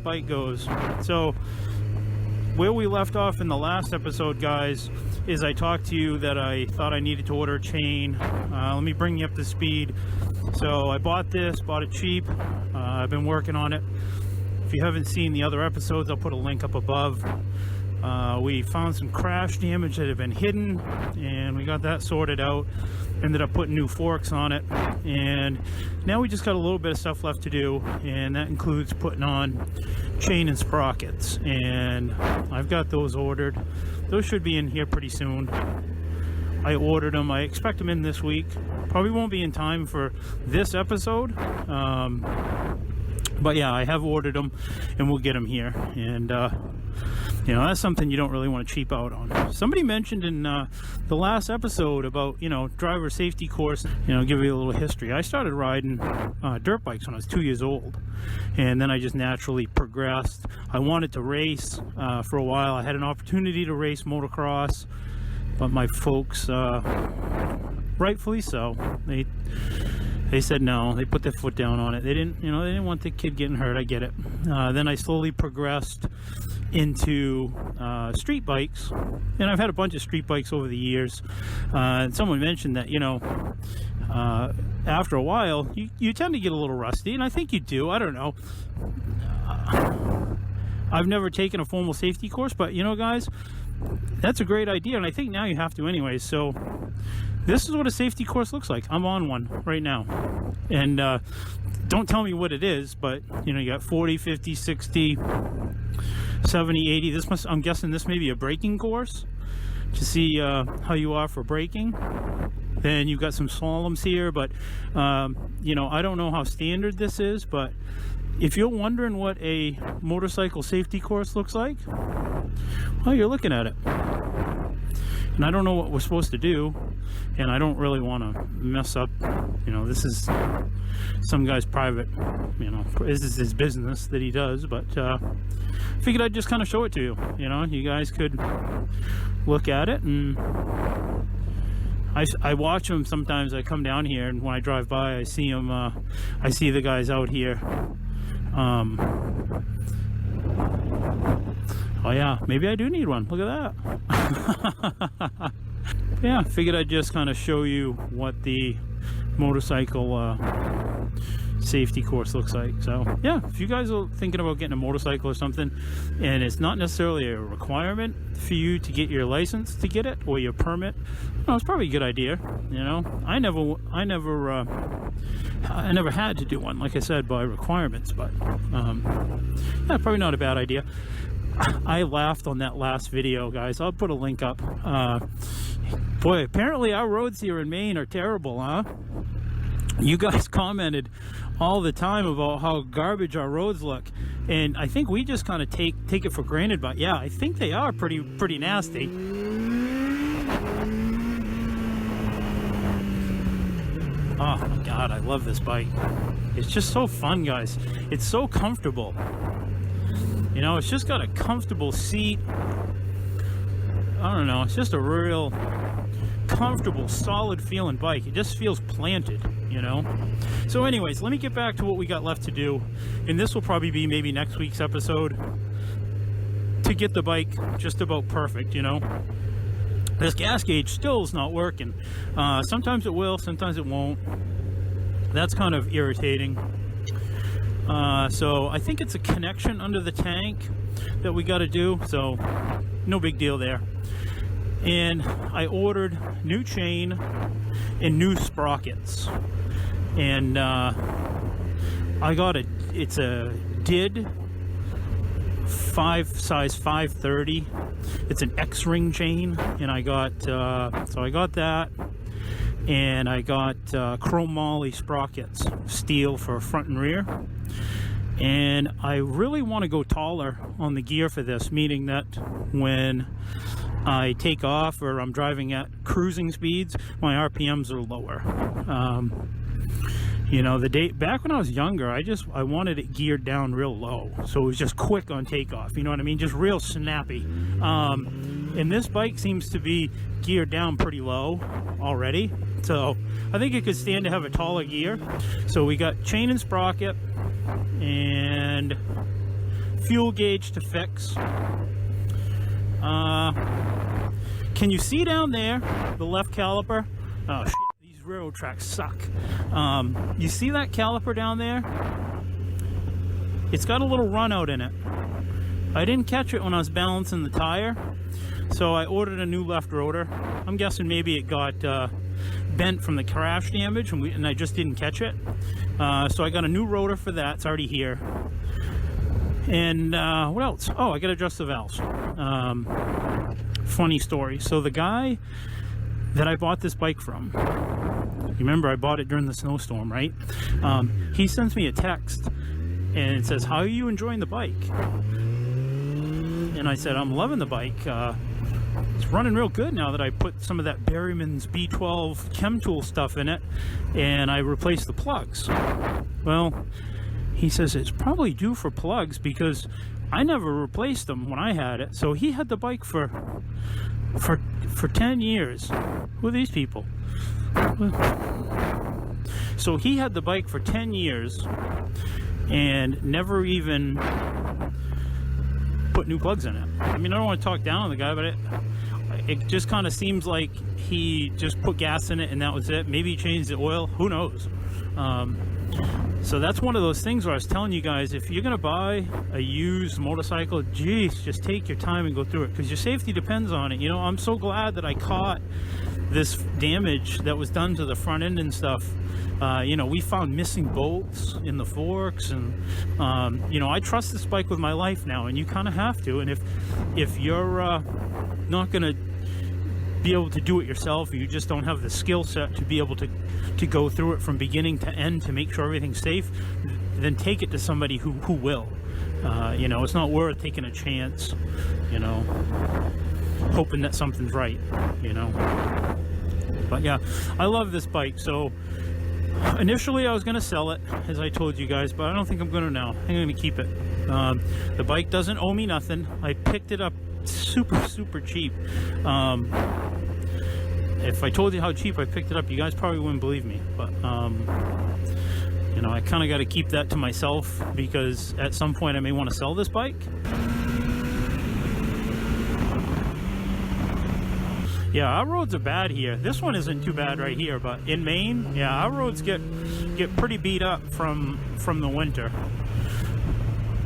bike goes. So where we left off in the last episode, guys, is I talked to you that I thought I needed to order a chain. Let me bring you up to speed. So I bought it cheap. I've been working on it. If you haven't seen the other episodes, I'll put a link up above. We found some crash damage that had been hidden, and we got that sorted out. Ended up putting new forks on it, and now we just got a little bit of stuff left to do, and that includes putting on chain and sprockets, and I've got those ordered. Those should be in here pretty soon. I ordered them. I expect them in this week. Probably won't be in time for this episode, but yeah, I have ordered them, and we'll get them here. And you know, that's something you don't really want to cheap out on. Somebody mentioned in the last episode about, you know, driver safety course. You know, give you a little history. I started riding dirt bikes when I was 2 years old, and then I just naturally progressed. I wanted to race for a while. I had an opportunity to race motocross, but my folks, rightfully so, they said no. They put their foot down on it. They didn't want the kid getting hurt. I get it. Then I slowly progressed into street bikes, and I've had a bunch of street bikes over the years. And someone mentioned that, you know, after a while you tend to get a little rusty, and I think you do. I don't know. I've never taken a formal safety course, but you know, guys, that's a great idea, and I think now you have to anyways. So this is what a safety course looks like. I'm on one right now, and don't tell me what it is, but you know, you got 40, 50, 60, 70, 80. I'm guessing this may be a braking course to see how you are for braking. Then you've got some slaloms here, but you know, I don't know how standard this is, but if you're wondering what a motorcycle safety course looks like, well, you're looking at it. And I don't know what we're supposed to do, and I don't really want to mess up. You know, this is some guy's private, you know, this is his business that he does, but figured I'd just kind of show it to you. You know, you guys could look at it, and I watch them sometimes. I come down here, and when I drive by, I see them. I see the guys out here. Oh yeah, maybe I do need one. Look at that. Yeah, figured I'd just kind of show you what the motorcycle safety course looks like. So yeah, if you guys are thinking about getting a motorcycle or something, and it's not necessarily a requirement for you to get your license to get it or your permit, well, it's probably a good idea. You know, I never had to do one, like I said, by requirements, but yeah, probably not a bad idea. I laughed on that last video, guys. I'll put a link up. Boy, apparently our roads here in Maine are terrible, huh? You guys commented all the time about how garbage our roads look, and I think we just kind of take it for granted, but yeah, I think they are pretty nasty. Oh my god, I love this bike. It's just so fun, guys. It's so comfortable. You know, it's just got a comfortable seat. I don't know, it's just a real comfortable, solid feeling bike. It just feels planted, you know. So anyways, let me get back to what we got left to do, and this will probably be maybe next week's episode, to get the bike just about perfect, you know. This gas gauge still is not working. Sometimes it will, sometimes it won't. That's kind of irritating. So I think it's a connection under the tank that we got to do, so no big deal there. And I ordered new chain and new sprockets, and I got it's a DID size 530. It's an X-ring chain, and I got so I got that, and I got chrome moly sprockets, steel for front and rear. And I really want to go taller on the gear for this, meaning that when I take off or I'm driving at cruising speeds, my RPMs are lower. You know, back when I was younger, I wanted it geared down real low, so it was just quick on takeoff. You know what I mean? Just real snappy. And this bike seems to be geared down pretty low already, so I think it could stand to have a taller gear. So we got chain and sprocket and fuel gauge to fix. Can you see down there the left caliper? Oh shit, these railroad tracks suck. You see that caliper down there? It's got a little run out in it. I didn't catch it when I was balancing the tire, so I ordered a new left rotor. I'm guessing maybe it got bent from the crash damage, and I just didn't catch it. So I got a new rotor for that. It's already here. And what else? Oh, I got to adjust the valves. Funny story. So the guy that I bought this bike from, remember I bought it during the snowstorm, right? He sends me a text and it says, "How are you enjoying the bike?" And I said, "I'm loving the bike. It's running real good now that I put some of that Berryman's B12 chem tool stuff in it and I replaced the plugs." Well, he says it's probably due for plugs because I never replaced them when I had it. So he had the bike for 10 years. Who are these people? So he had the bike for 10 years and never even put new plugs in it. I mean, I don't want to talk down on the guy, but it just kind of seems like he just put gas in it and that was it. Maybe he changed the oil. Who knows? So that's one of those things where I was telling you guys, if you're going to buy a used motorcycle, geez, just take your time and go through it because your safety depends on it. You know, I'm so glad that I caught this damage that was done to the front end and stuff. You know, we found missing bolts in the forks, and you know, I trust this bike with my life now, and you kind of have to. And if you're not going to be able to do it yourself, or you just don't have the skill set to be able to go through it from beginning to end to make sure everything's safe, then take it to somebody who will. You know, it's not worth taking a chance, you know, hoping that something's right, you know. But yeah, I love this bike. So initially I was going to sell it, as I told you guys, but I don't think I'm going to now. I'm going to keep it. The bike doesn't owe me nothing. I picked it up super cheap. If I told you how cheap I picked it up, you guys probably wouldn't believe me. But you know, I kind of got to keep that to myself because at some point I may want to sell this bike. Yeah, our roads are bad here. This one isn't too bad right here, but in Maine, yeah, our roads get pretty beat up from the winter.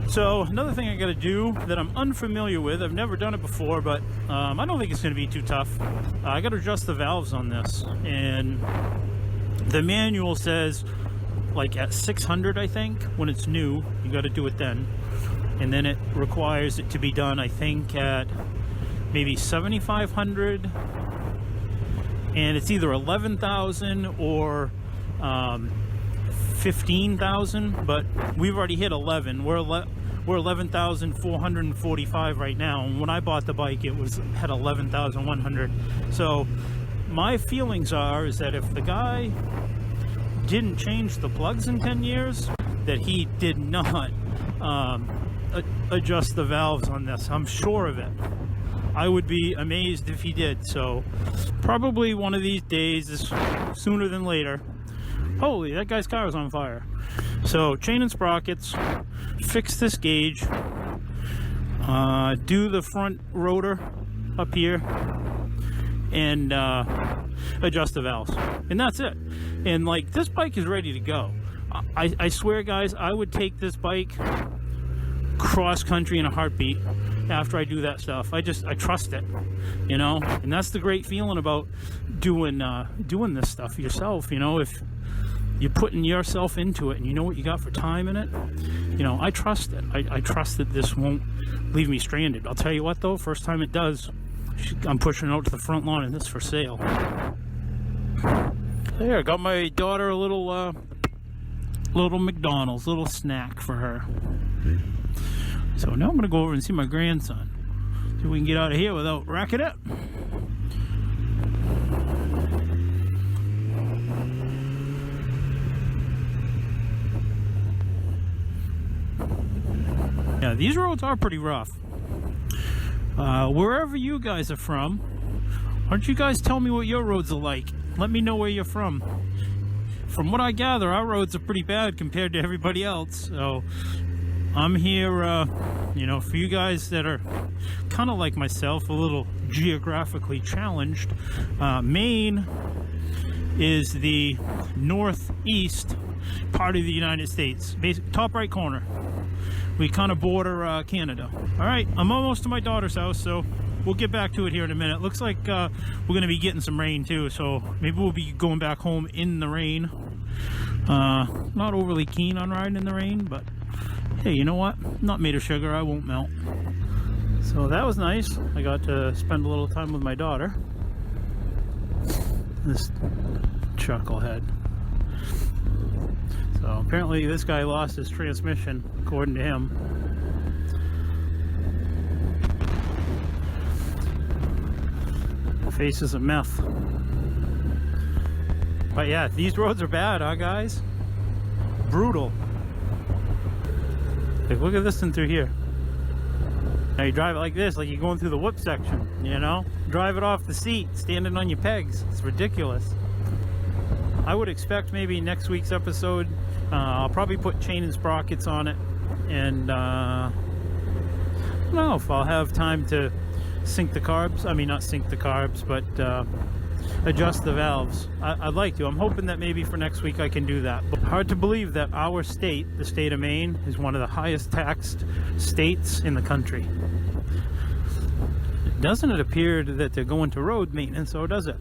So another thing I got to do that I'm unfamiliar with, I've never done it before, but I don't think it's going to be too tough. I got to adjust the valves on this, and the manual says like at 600, I think, when it's new, you got to do it then, and then it requires it to be done, I think, at maybe 7,500, and it's either 11,000 or 15,000, but we've already hit 11. We're 11,445 right now, and when I bought the bike it had 11,100. So my feelings is that if the guy didn't change the plugs in 10 years, that he did not adjust the valves on this. I'm sure of it. I would be amazed if he did. So probably one of these days, sooner than later. Holy, that guy's car is on fire. So chain and sprockets, fix this gauge, do the front rotor up here, and adjust the valves, and that's it. And like, this bike is ready to go. I swear guys, I would take this bike cross country in a heartbeat after I do that stuff. I trust it, you know. And that's the great feeling about doing this stuff yourself, you know. If you're putting yourself into it and you know what you got for time in it, you know, I trust it. I trust that this won't leave me stranded. I'll tell you what though, first time it does, I'm pushing it out to the front lawn and this for sale. There, I got my daughter a little McDonald's, little snack for her. So now I'm gonna go over and see my grandson. See if we can get out of here without wrecking it. Yeah, these roads are pretty rough. Wherever you guys are from, why don't you guys tell me what your roads are like? Let me know where you're from. From what I gather, our roads are pretty bad compared to everybody else. So I'm here, you know, for you guys that are kind of like myself, a little geographically challenged. Maine is the northeast part of the United States, top right corner. We kind of border Canada. All right, I'm almost to my daughter's house, so we'll get back to it here in a minute. Looks like we're going to be getting some rain too, so maybe we'll be going back home in the rain. Not overly keen on riding in the rain, but hey, you know what? I'm not made of sugar, I won't melt. So that was nice. I got to spend a little time with my daughter. This chucklehead. So apparently this guy lost his transmission, according to him. Faces of meth. But yeah, these roads are bad, huh guys? Brutal. Like, look at this thing through here. Now you drive it like this, like you're going through the whip section, you know? Drive it off the seat, standing on your pegs. It's ridiculous. I would expect maybe next week's episode, I'll probably put chain and sprockets on it. And I don't know if I'll have time to sink the carbs. I mean, not sink the carbs, but adjust the valves. I'd like to. I'm hoping that maybe for next week I can do that. But hard to believe that our state, the state of Maine, is one of the highest taxed states in the country. Doesn't it appear that they're going to road maintenance, or does it?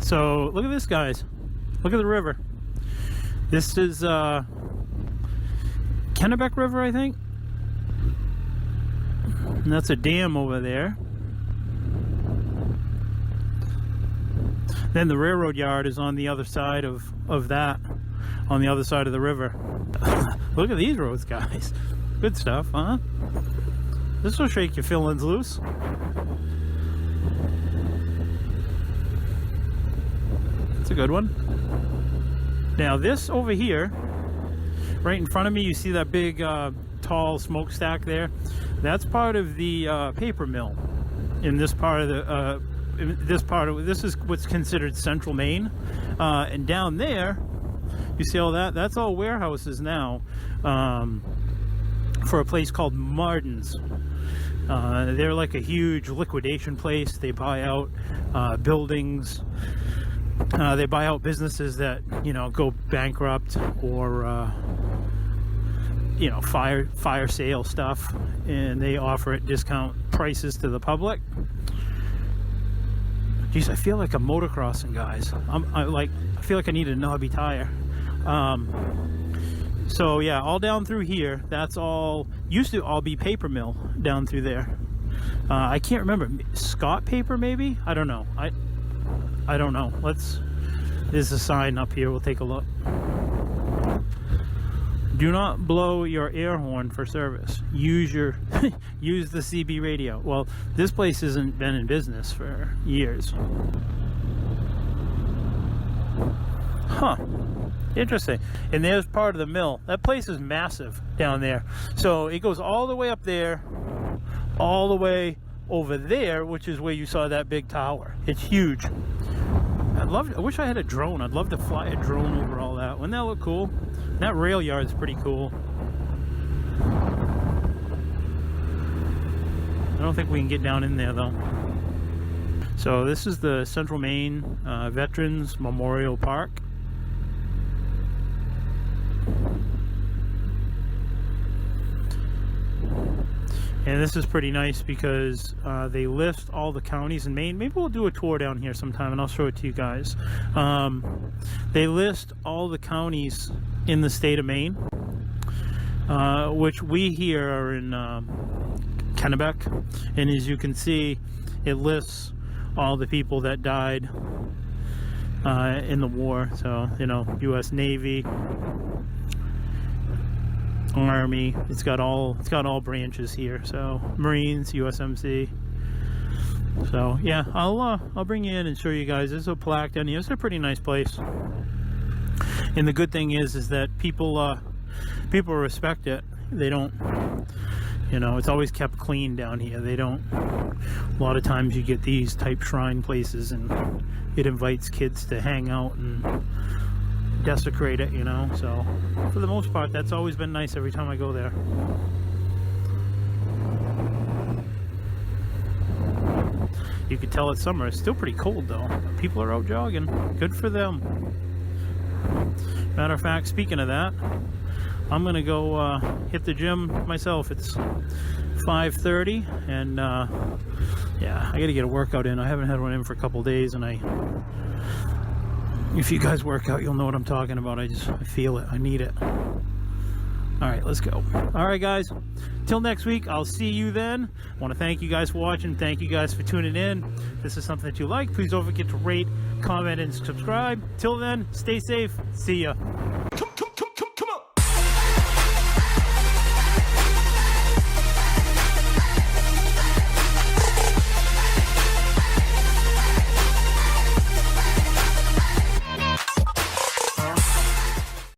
So look at this, guys. Look at the river. This is Kennebec River, I think. And that's a dam over there. Then the railroad yard is on the other side of that, on the other side of the river. Look at these roads, guys. Good stuff, huh? This will shake your feelings loose. That's a good one. Now this over here, right in front of me, you see that big tall smokestack there? That's part of the paper mill in this part of the this is what's considered central Maine, and down there you see all that, that's all warehouses now, for a place called Martin's. They're like a huge liquidation place. They buy out buildings, they buy out businesses that, you know, go bankrupt, or you know, fire sale stuff, and they offer at discount prices to the public. Geez, I feel like I'm motocrossing, guys. I feel like I need a knobby tire. So yeah, all down through here, that's all used to all be paper mill down through there. I can't remember, Scott Paper maybe? I don't know. I don't know. There's a sign up here, we'll take a look. Do not blow your air horn for service. Use the CB radio. Well, this place hasn't been in business for years. Huh. Interesting. And there's part of the mill. That place is massive down there. So it goes all the way up there, all the way over there, which is where you saw that big tower. It's huge. I wish I had a drone. I'd love to fly a drone over all that. Wouldn't that look cool? That rail yard's pretty cool. I don't think we can get down in there though. So this is the Central Maine Veterans Memorial Park. And this is pretty nice because they list all the counties in Maine. Maybe we'll do a tour down here sometime and I'll show it to you guys. They list all the counties in the state of Maine, which we here are in Kennebec. And as you can see, it lists all the people that died in the war. So, you know, U.S. Navy, Army, it's got all branches here. So Marines, USMC. So yeah, I'll bring you in and show you guys. There's a plaque down here. It's a pretty nice place, and the good thing is that people respect it. They don't, you know, it's always kept clean down here. They don't, a lot of times you get these type shrine places and it invites kids to hang out and desecrate it, you know. So for the most part, that's always been nice every time I go there. You could tell it's summer. It's still pretty cold though. People are out jogging. Good for them. Matter of fact, speaking of that, I'm gonna go hit the gym myself. It's 5:30, and yeah, I gotta get a workout in. I haven't had one in for a couple days, and if you guys work out, you'll know what I'm talking about. I feel it. I need it. All right, let's go. All right, guys. Till next week, I'll see you then. I want to thank you guys for watching. Thank you guys for tuning in. If this is something that you like, please don't forget to rate, comment, and subscribe. Till then, stay safe. See ya.